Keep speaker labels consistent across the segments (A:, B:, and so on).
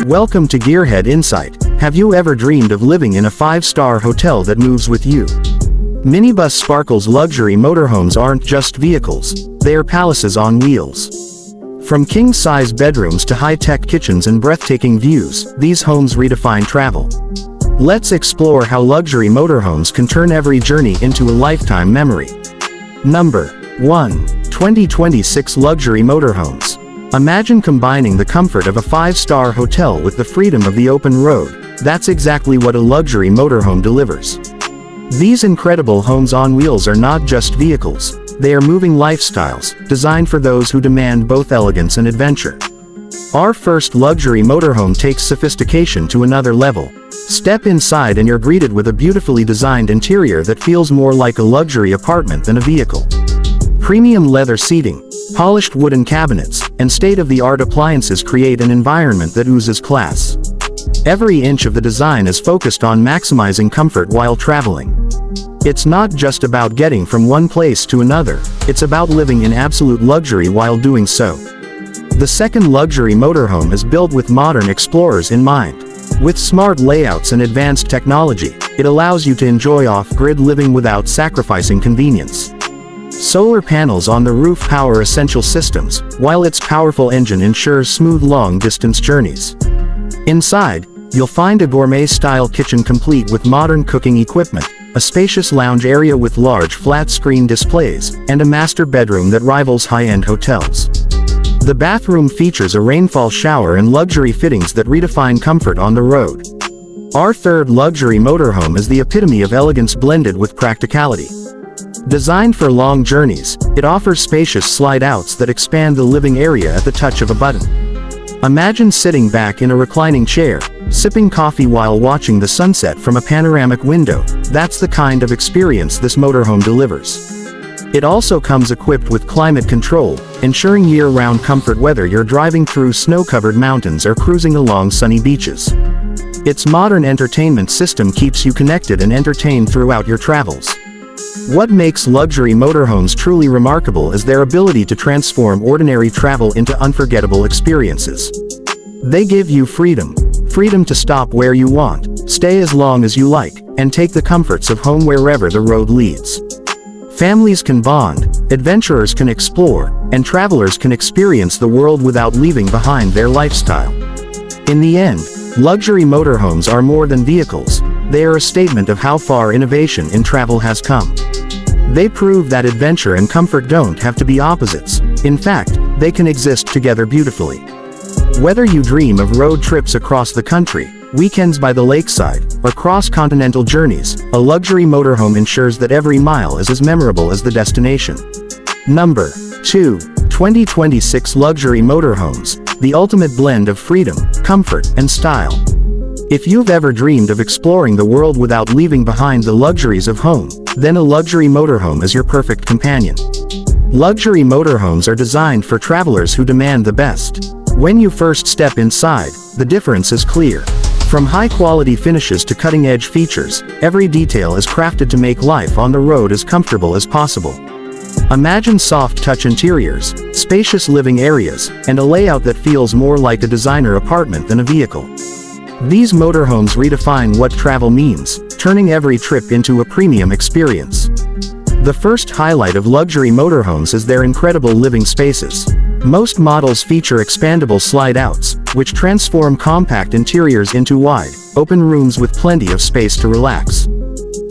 A: Welcome to Gearhead Insight. Have you ever dreamed of living in a 5-star hotel that moves with you? Minibus Sparkle's luxury motorhomes aren't just vehicles, they are palaces on wheels. From king-size bedrooms to high-tech kitchens and breathtaking views, these homes redefine travel. Let's explore how luxury motorhomes can turn every journey into a lifetime memory. Number 1. 2026 Luxury Motorhomes. Imagine combining the comfort of a 5-star hotel with the freedom of the open road. That's exactly what a luxury motorhome delivers. These incredible homes on wheels are not just vehicles, they are moving lifestyles, designed for those who demand both elegance and adventure. Our first luxury motorhome takes sophistication to another level. Step inside and you're greeted with a beautifully designed interior that feels more like a luxury apartment than a vehicle. Premium leather seating, polished wooden cabinets, and state-of-the-art appliances create an environment that oozes class. Every inch of the design is focused on maximizing comfort while traveling. It's not just about getting from one place to another, it's about living in absolute luxury while doing so. The second luxury motorhome is built with modern explorers in mind. With smart layouts and advanced technology, it allows you to enjoy off-grid living without sacrificing convenience. Solar panels on the roof power essential systems, while its powerful engine ensures smooth long-distance journeys. Inside, you'll find a gourmet-style kitchen complete with modern cooking equipment, a spacious lounge area with large flat-screen displays, and a master bedroom that rivals high-end hotels. The bathroom features a rainfall shower and luxury fittings that redefine comfort on the road. Our third luxury motorhome is the epitome of elegance blended with practicality. Designed for long journeys, it offers spacious slide-outs that expand the living area at the touch of a button. Imagine sitting back in a reclining chair, sipping coffee while watching the sunset from a panoramic window. That's the kind of experience this motorhome delivers. It also comes equipped with climate control, ensuring year-round comfort whether you're driving through snow-covered mountains or cruising along sunny beaches. Its modern entertainment system keeps you connected and entertained throughout your travels. What makes luxury motorhomes truly remarkable is their ability to transform ordinary travel into unforgettable experiences. They give you freedom to stop where you want, stay as long as you like, and take the comforts of home wherever the road leads. Families can bond, adventurers can explore, and travelers can experience the world without leaving behind their lifestyle. In the end, luxury motorhomes are more than vehicles, they are a statement of how far innovation in travel has come. They prove that adventure and comfort don't have to be opposites. In fact, they can exist together beautifully. Whether you dream of road trips across the country, weekends by the lakeside, or cross-continental journeys, a luxury motorhome ensures that every mile is as memorable as the destination. Number 2. 2026 Luxury Motorhomes, the ultimate blend of freedom, comfort, and style. If you've ever dreamed of exploring the world without leaving behind the luxuries of home, then a luxury motorhome is your perfect companion. Luxury motorhomes are designed for travelers who demand the best. When you first step inside, the difference is clear. From high-quality finishes to cutting-edge features, every detail is crafted to make life on the road as comfortable as possible. Imagine soft-touch interiors, spacious living areas, and a layout that feels more like a designer apartment than a vehicle. These motorhomes redefine what travel means, turning every trip into a premium experience. The first highlight of luxury motorhomes is their incredible living spaces. Most models feature expandable slide-outs, which transform compact interiors into wide, open rooms with plenty of space to relax.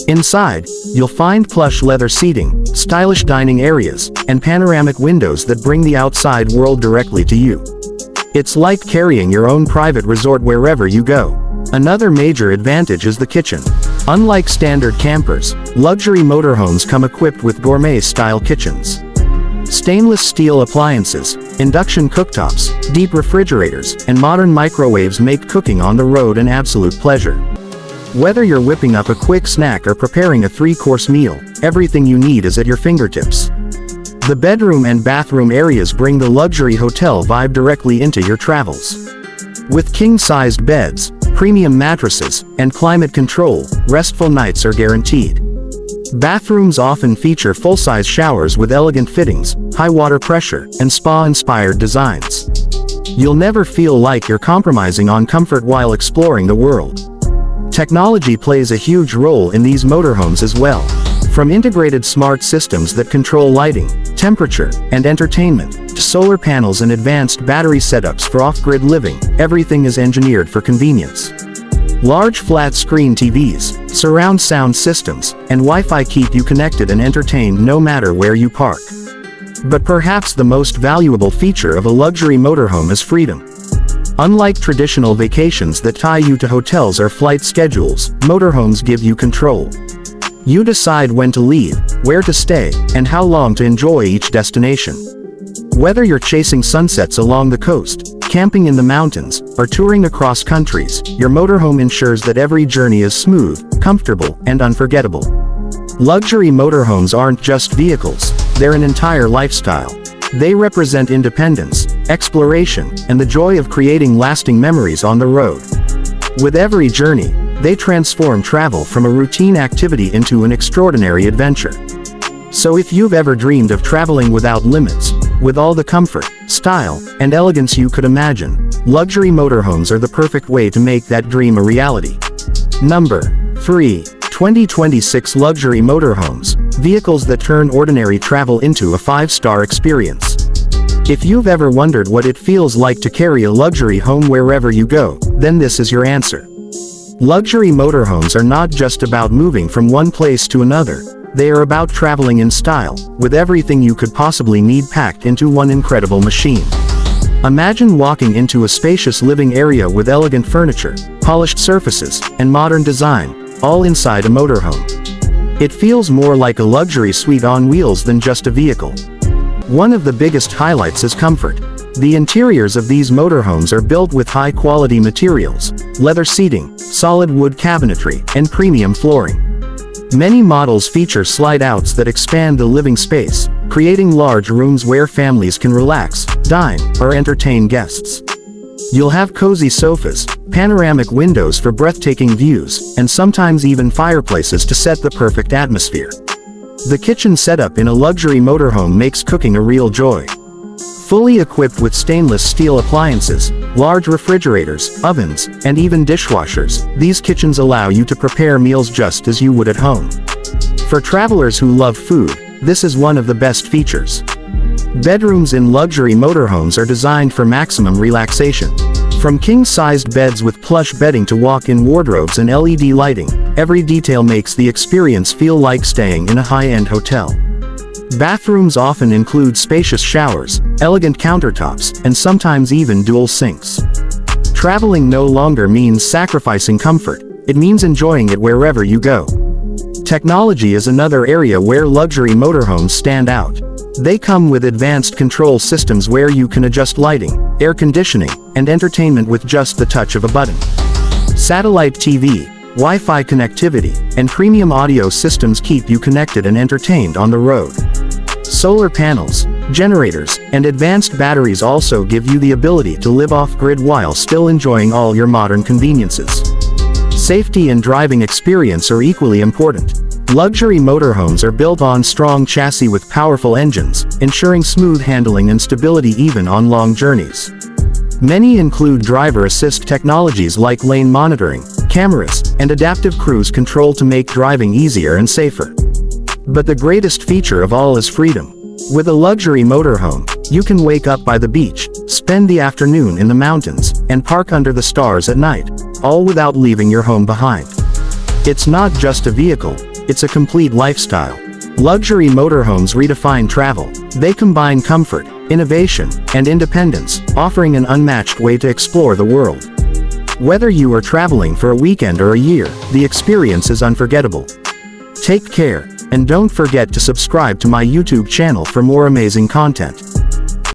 A: Inside, you'll find plush leather seating, stylish dining areas, and panoramic windows that bring the outside world directly to you. It's like carrying your own private resort wherever you go. Another major advantage is the kitchen. Unlike standard campers, luxury motorhomes come equipped with gourmet-style kitchens. Stainless steel appliances, induction cooktops, deep refrigerators, and modern microwaves make cooking on the road an absolute pleasure. Whether you're whipping up a quick snack or preparing a 3-course meal, everything you need is at your fingertips. The bedroom and bathroom areas bring the luxury hotel vibe directly into your travels. With king-sized beds, premium mattresses, and climate control, restful nights are guaranteed. Bathrooms often feature full-size showers with elegant fittings, high water pressure, and spa-inspired designs. You'll never feel like you're compromising on comfort while exploring the world. Technology plays a huge role in these motorhomes as well. From integrated smart systems that control lighting, temperature, and entertainment, to solar panels and advanced battery setups for off-grid living, everything is engineered for convenience. Large flat-screen TVs, surround sound systems, and Wi-Fi keep you connected and entertained no matter where you park. But perhaps the most valuable feature of a luxury motorhome is freedom. Unlike traditional vacations that tie you to hotels or flight schedules, motorhomes give you control. You decide when to leave, where to stay, and how long to enjoy each destination. Whether you're chasing sunsets along the coast, camping in the mountains, or touring across countries, your motorhome ensures that every journey is smooth, comfortable, and unforgettable. Luxury motorhomes aren't just vehicles, they're an entire lifestyle. They represent independence, exploration, and the joy of creating lasting memories on the road. With every journey, they transform travel from a routine activity into an extraordinary adventure. So if you've ever dreamed of traveling without limits, with all the comfort, style, and elegance you could imagine, luxury motorhomes are the perfect way to make that dream a reality. Number 3. 2026 Luxury Motorhomes, vehicles that turn ordinary travel into a 5-star experience. If you've ever wondered what it feels like to carry a luxury home wherever you go, then this is your answer. Luxury motorhomes are not just about moving from one place to another, they are about traveling in style, with everything you could possibly need packed into one incredible machine. Imagine walking into a spacious living area with elegant furniture, polished surfaces, and modern design, all inside a motorhome. It feels more like a luxury suite on wheels than just a vehicle. One of the biggest highlights is comfort. The interiors of these motorhomes are built with high-quality materials, leather seating, solid wood cabinetry, and premium flooring. Many models feature slide-outs that expand the living space, creating large rooms where families can relax, dine, or entertain guests. You'll have cozy sofas, panoramic windows for breathtaking views, and sometimes even fireplaces to set the perfect atmosphere. The kitchen setup in a luxury motorhome makes cooking a real joy. Fully equipped with stainless steel appliances, large refrigerators, ovens, and even dishwashers, these kitchens allow you to prepare meals just as you would at home. For travelers who love food, this is one of the best features. Bedrooms in luxury motorhomes are designed for maximum relaxation. From king-sized beds with plush bedding to walk-in wardrobes and LED lighting, every detail makes the experience feel like staying in a high-end hotel. Bathrooms often include spacious showers, elegant countertops, and sometimes even dual sinks. Traveling no longer means sacrificing comfort, it means enjoying it wherever you go. Technology is another area where luxury motorhomes stand out. They come with advanced control systems where you can adjust lighting, air conditioning, and entertainment with just the touch of a button. Satellite TV, Wi-Fi connectivity, and premium audio systems keep you connected and entertained on the road. Solar panels, generators, and advanced batteries also give you the ability to live off-grid while still enjoying all your modern conveniences. Safety and driving experience are equally important. Luxury motorhomes are built on strong chassis with powerful engines, ensuring smooth handling and stability even on long journeys. Many include driver assist technologies like lane monitoring, cameras, and adaptive cruise control to make driving easier and safer. But the greatest feature of all is freedom. With a luxury motorhome, you can wake up by the beach, spend the afternoon in the mountains, and park under the stars at night, all without leaving your home behind. It's not just a vehicle, it's a complete lifestyle. Luxury motorhomes redefine travel. They combine comfort, innovation, and independence, offering an unmatched way to explore the world. Whether you are traveling for a weekend or a year, the experience is unforgettable. Take care, and don't forget to subscribe to my YouTube channel for more amazing content.